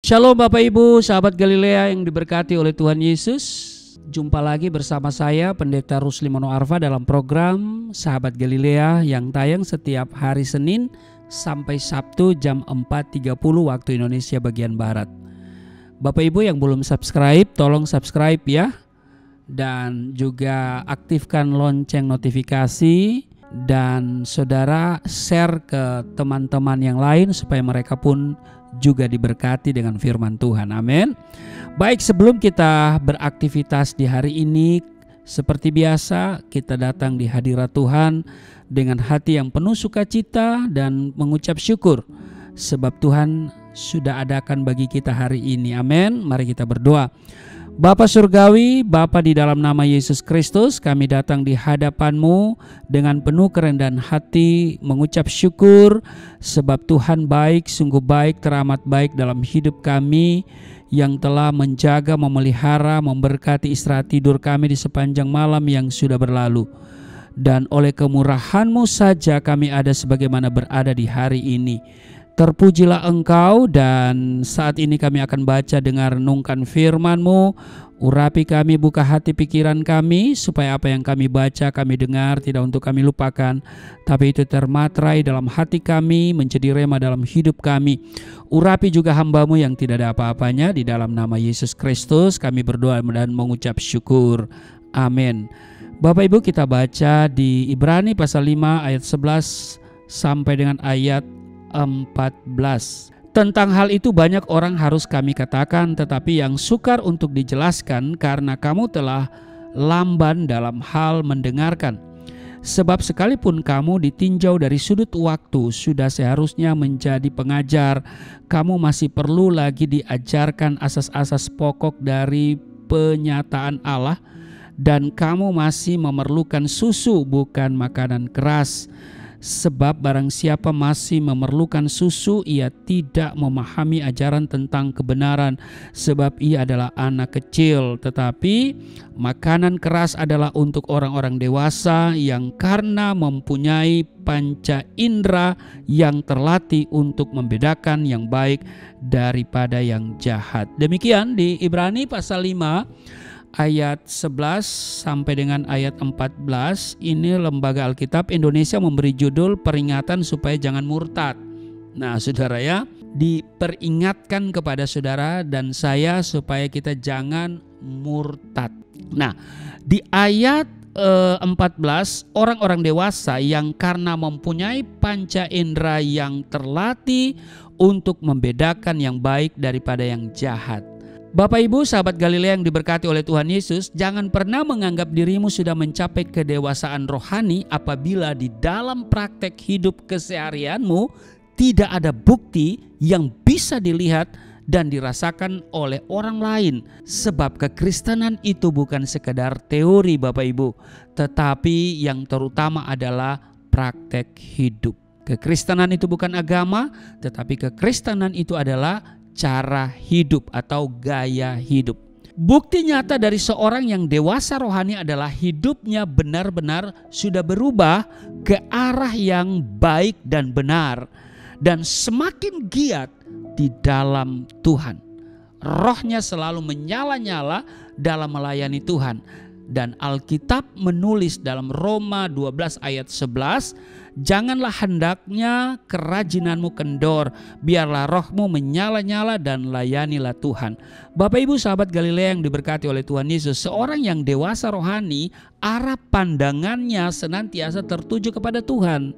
Shalom Bapak Ibu, sahabat Galilea yang diberkati oleh Tuhan Yesus. Jumpa lagi bersama saya Pendeta Rusli Mono Arfa dalam program Sahabat Galilea yang tayang setiap hari Senin sampai Sabtu jam 4.30 waktu Indonesia bagian Barat. Bapak Ibu yang belum subscribe, tolong subscribe ya. Dan juga aktifkan lonceng notifikasi. Dan saudara share ke teman-teman yang lain supaya mereka pun juga diberkati dengan firman Tuhan. Amin. Baik, sebelum kita beraktivitas di hari ini, seperti biasa kita datang di hadirat Tuhan dengan hati yang penuh sukacita dan mengucap syukur sebab Tuhan sudah adakan bagi kita hari ini. Amin. Mari kita berdoa. Bapa Surgawi, Bapa di dalam nama Yesus Kristus, kami datang di hadapan-Mu dengan penuh kerendahan hati, mengucap syukur sebab Tuhan baik, sungguh baik, teramat baik dalam hidup kami yang telah menjaga, memelihara, memberkati istirahat tidur kami di sepanjang malam yang sudah berlalu. Dan oleh kemurahan-Mu saja kami ada sebagaimana berada di hari ini. Terpujilah Engkau, dan saat ini kami akan baca dengar renungkan firman-Mu. Urapi kami, buka hati pikiran kami, supaya apa yang kami baca, kami dengar, tidak untuk kami lupakan, tapi itu termaterai dalam hati kami, menjadi rema dalam hidup kami. Urapi juga hamba-Mu yang tidak ada apa-apanya, di dalam nama Yesus Kristus kami berdoa dan mengucap syukur. Amin. Bapak Ibu, kita baca di Ibrani pasal 5 ayat 11 sampai dengan ayat 14. Tentang hal itu banyak orang harus kami katakan, tetapi yang sukar untuk dijelaskan karena kamu telah lamban dalam hal mendengarkan. Sebab sekalipun kamu ditinjau dari sudut waktu, sudah seharusnya menjadi pengajar, kamu masih perlu lagi diajarkan asas-asas pokok dari penyataan Allah, dan kamu masih memerlukan susu, bukan makanan keras. Sebab barang siapa masih memerlukan susu, ia tidak memahami ajaran tentang kebenaran, sebab ia adalah anak kecil. Tetapi makanan keras adalah untuk orang-orang dewasa yang karena mempunyai panca indera yang terlatih untuk membedakan yang baik daripada yang jahat. Demikian di Ibrani pasal 5 ayat 11 sampai dengan ayat 14. Ini Lembaga Alkitab Indonesia memberi judul peringatan supaya jangan murtad. Nah saudara ya, diperingatkan kepada saudara dan saya supaya kita jangan murtad. Nah di ayat 14, orang-orang dewasa yang karena mempunyai panca indera yang terlatih untuk membedakan yang baik daripada yang jahat. Bapak Ibu sahabat Galilea yang diberkati oleh Tuhan Yesus, jangan pernah menganggap dirimu sudah mencapai kedewasaan rohani apabila di dalam praktek hidup keseharianmu tidak ada bukti yang bisa dilihat dan dirasakan oleh orang lain. Sebab kekristenan itu bukan sekedar teori Bapak Ibu, tetapi yang terutama adalah praktek hidup. Kekristenan itu bukan agama, tetapi kekristenan itu adalah cara hidup atau gaya hidup. Bukti nyata dari seorang yang dewasa rohani adalah hidupnya benar-benar sudah berubah ke arah yang baik dan benar, dan semakin giat di dalam Tuhan. Rohnya selalu menyala-nyala dalam melayani Tuhan. Dan Alkitab menulis dalam Roma 12 ayat 11, janganlah hendaknya kerajinanmu kendor, biarlah rohmu menyala-nyala dan layanilah Tuhan. Bapak Ibu sahabat Galilea yang diberkati oleh Tuhan Yesus, seorang yang dewasa rohani, arah pandangannya senantiasa tertuju kepada Tuhan.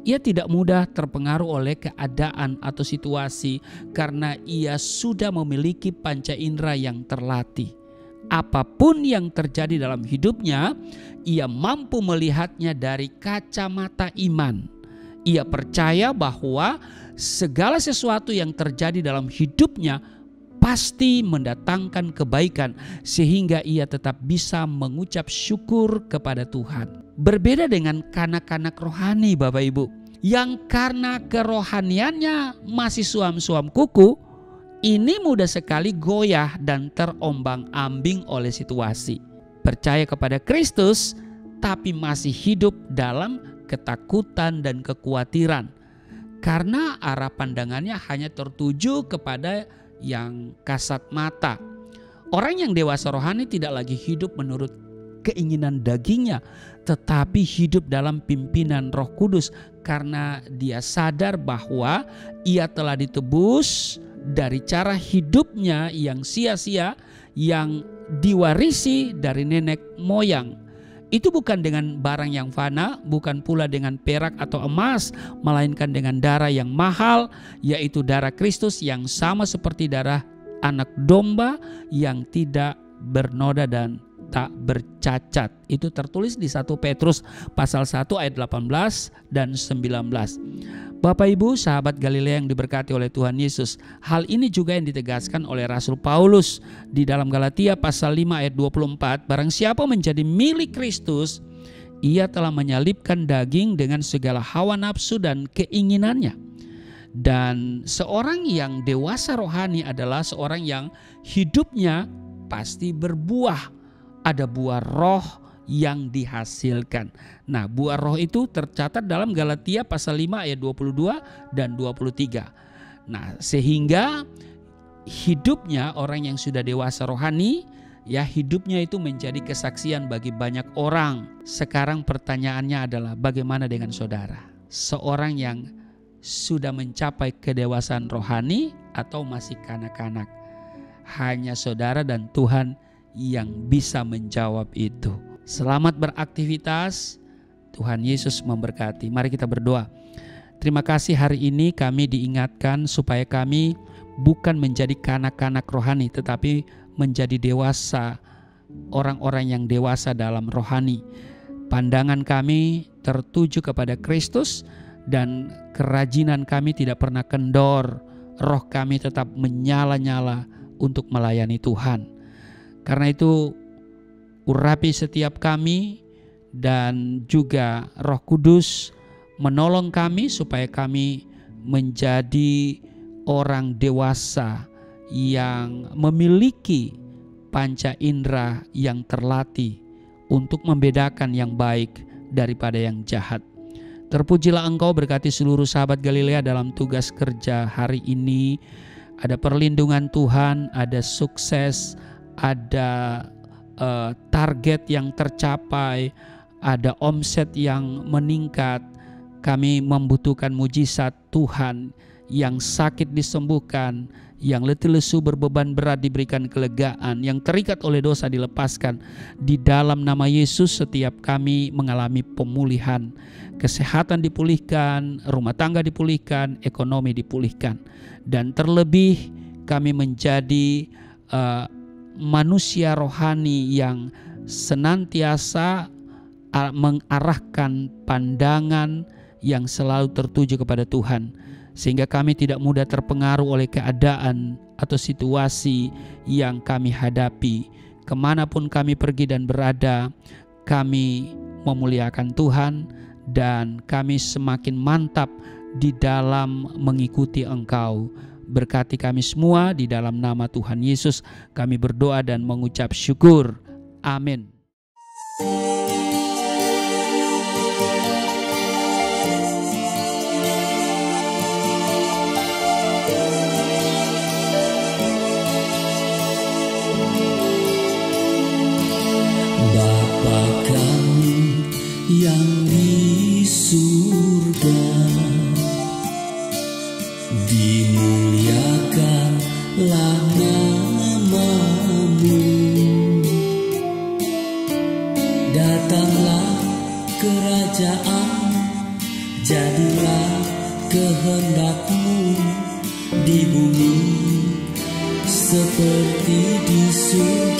Ia tidak mudah terpengaruh oleh keadaan atau situasi karena ia sudah memiliki panca indera yang terlatih. Apapun yang terjadi dalam hidupnya, ia mampu melihatnya dari kacamata iman. Ia percaya bahwa segala sesuatu yang terjadi dalam hidupnya pasti mendatangkan kebaikan, sehingga ia tetap bisa mengucap syukur kepada Tuhan. Berbeda dengan kanak-kanak rohani Bapak Ibu, yang karena kerohaniannya masih suam-suam kuku, ini mudah sekali goyah dan terombang-ambing oleh situasi. Percaya kepada Kristus tapi masih hidup dalam ketakutan dan kekhawatiran. Karena arah pandangannya hanya tertuju kepada yang kasat mata. Orang yang dewasa rohani tidak lagi hidup menurut keinginan dagingnya, tetapi hidup dalam pimpinan Roh Kudus karena dia sadar bahwa ia telah ditebus dari cara hidupnya yang sia-sia yang diwarisi dari nenek moyang. Itu bukan dengan barang yang fana, bukan pula dengan perak atau emas, melainkan dengan darah yang mahal, yaitu darah Kristus yang sama seperti darah anak domba yang tidak bernoda dan tak bercacat. Itu tertulis di 1 Petrus pasal 1 ayat 18 dan 19. Bapak Ibu sahabat Galilea yang diberkati oleh Tuhan Yesus, hal ini juga yang ditegaskan oleh Rasul Paulus di dalam Galatia pasal 5 ayat 24. Barang siapa menjadi milik Kristus, ia telah menyalibkan daging dengan segala hawa nafsu dan keinginannya. Dan seorang yang dewasa rohani adalah seorang yang hidupnya pasti berbuah. Ada buah roh yang dihasilkan. Nah, buah roh itu tercatat dalam Galatia pasal 5 ayat 22 dan 23. Nah, sehingga hidupnya orang yang sudah dewasa rohani, ya hidupnya itu menjadi kesaksian bagi banyak orang. Sekarang pertanyaannya adalah bagaimana dengan saudara? Seorang yang sudah mencapai kedewasaan rohani atau masih kanak-kanak? Hanya saudara dan Tuhan yang bisa menjawab itu. Selamat beraktivitas. Tuhan Yesus memberkati. Mari kita berdoa. Terima kasih hari ini kami diingatkan supaya kami bukan menjadi kanak-kanak rohani, tetapi menjadi dewasa, orang-orang yang dewasa dalam rohani. Pandangan kami tertuju kepada Kristus dan kerajinan kami tidak pernah kendor. Roh kami tetap menyala-nyala untuk melayani Tuhan. Karena itu urapi setiap kami dan juga Roh Kudus menolong kami supaya kami menjadi orang dewasa yang memiliki panca indera yang terlatih untuk membedakan yang baik daripada yang jahat. Terpujilah Engkau, berkati seluruh sahabat Galilea dalam tugas kerja hari ini. Ada perlindungan Tuhan, ada sukses, ada target yang tercapai, ada omset yang meningkat. Kami membutuhkan mujizat Tuhan, yang sakit disembuhkan, yang letih lesu berbeban berat diberikan kelegaan, yang terikat oleh dosa dilepaskan. Di dalam nama Yesus setiap kami mengalami pemulihan, kesehatan dipulihkan, rumah tangga dipulihkan, ekonomi dipulihkan. Dan terlebih kami menjadi manusia rohani yang senantiasa mengarahkan pandangan yang selalu tertuju kepada Tuhan, sehingga kami tidak mudah terpengaruh oleh keadaan atau situasi yang kami hadapi. Kemanapun kami pergi dan berada, kami memuliakan Tuhan dan kami semakin mantap di dalam mengikuti Engkau. Berkati kami semua di dalam nama Tuhan Yesus. Kami berdoa dan mengucap syukur. Amin. Bapa kami yang di surga, dimuliakanlah nama-Mu. Datanglah kerajaan, jadilah kehendak-Mu di bumi seperti di surga.